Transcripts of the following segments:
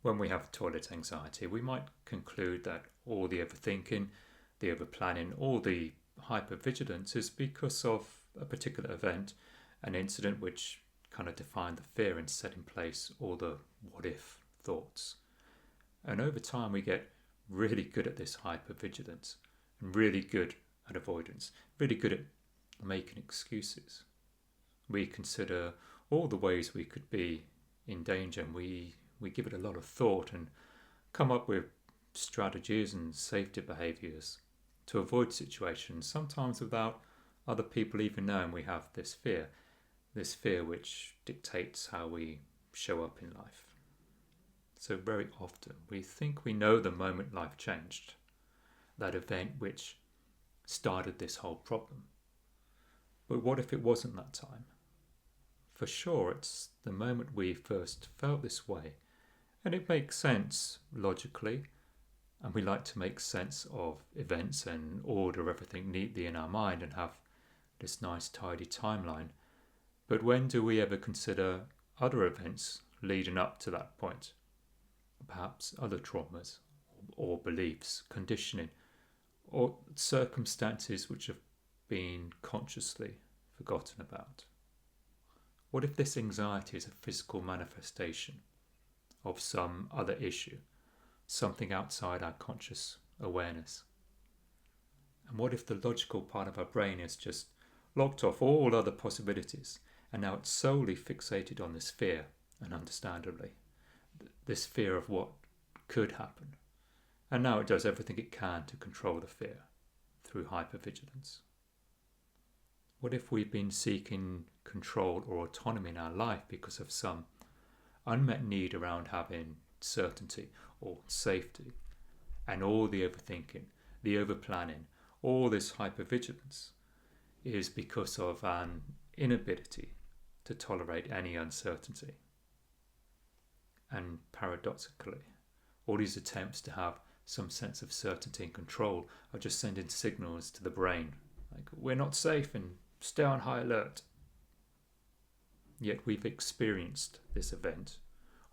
When we have toilet anxiety, we might conclude that all the overthinking, the overplanning, all the hypervigilance is because of a particular event, an incident which kind of defined the fear and set in place all the what if thoughts. And over time, we get really good at this hypervigilance and really good at avoidance, really good at making excuses. We consider all the ways we could be in danger, and we give it a lot of thought and come up with strategies and safety behaviours to avoid situations, sometimes without other people even knowing we have this fear which dictates how we show up in life. So very often we think we know the moment life changed, that event which started this whole problem. But what if it wasn't that time? For sure, it's the moment we first felt this way, and it makes sense logically, and we like to make sense of events and order everything neatly in our mind and have this nice tidy timeline. But when do we ever consider other events leading up to that point? Perhaps other traumas or beliefs, conditioning, or circumstances which have been consciously forgotten about. What if this anxiety is a physical manifestation of some other issue, something outside our conscious awareness? And what if the logical part of our brain is just locked off all other possibilities, and now it's solely fixated on this fear, and understandably, this fear of what could happen. And now it does everything it can to control the fear through hypervigilance. What if we've been seeking control or autonomy in our life because of some unmet need around having certainty or safety, and all the overthinking, the overplanning, all this hypervigilance is because of an inability to tolerate any uncertainty? And paradoxically, all these attempts to have some sense of certainty and control are just sending signals to the brain, like, we're not safe and stay on high alert. Yet we've experienced this event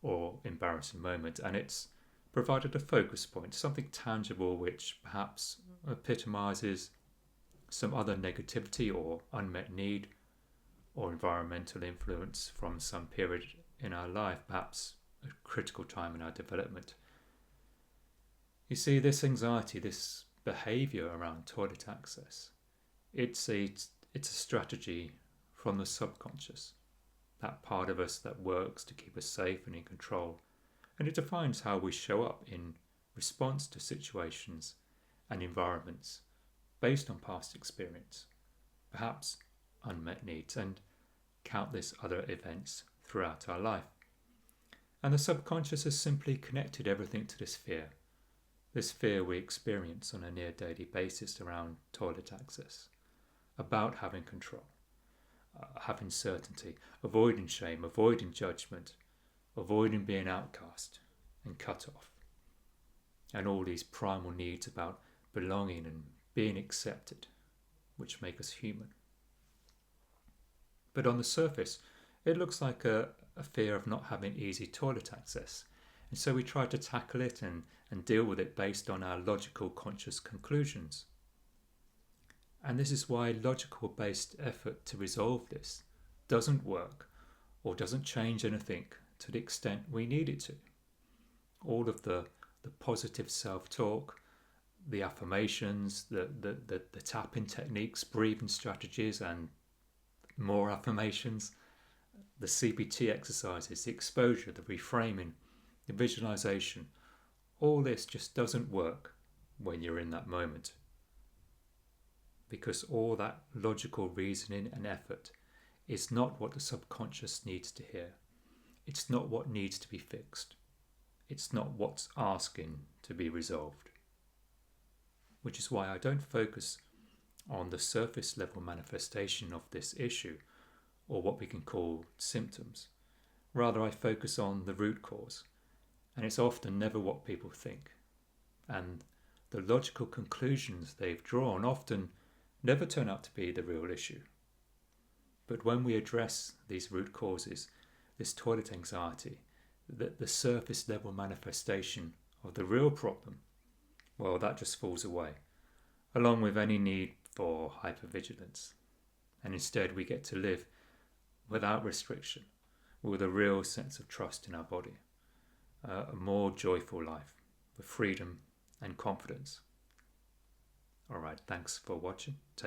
or embarrassing moment, and it's provided a focus point, something tangible which perhaps epitomizes some other negativity or unmet need or environmental influence from some period in our life, perhaps a critical time in our development. You see, this anxiety, this behavior around toilet access, it's a strategy from the subconscious, that part of us that works to keep us safe and in control, and it defines how we show up in response to situations and environments based on past experience, perhaps unmet needs, and countless other events throughout our life. And the subconscious has simply connected everything to this fear we experience on a near daily basis around toilet access, about having control, having certainty, avoiding shame, avoiding judgment, avoiding being outcast and cut off, and all these primal needs about belonging and being accepted, which make us human. But on the surface, it looks like a fear of not having easy toilet access, and so we try to tackle it and deal with it based on our logical conscious conclusions. And this is why logical based effort to resolve this doesn't work or doesn't change anything to the extent we need it to. All of the positive self-talk, the affirmations, the tapping techniques, breathing strategies and more affirmations, the CBT exercises, the exposure, the reframing, the visualization, all this just doesn't work when you're in that moment. Because all that logical reasoning and effort is not what the subconscious needs to hear. It's not what needs to be fixed. It's not what's asking to be resolved. Which is why I don't focus on the surface level manifestation of this issue, or what we can call symptoms. Rather, I focus on the root cause, and it's often never what people think. And the logical conclusions they've drawn often never turn out to be the real issue. But when we address these root causes, this toilet anxiety, the surface level manifestation of the real problem, well, that just falls away, along with any need for hypervigilance. And instead we get to live without restriction, with a real sense of trust in our body, a more joyful life with freedom and confidence. All right, thanks for watching.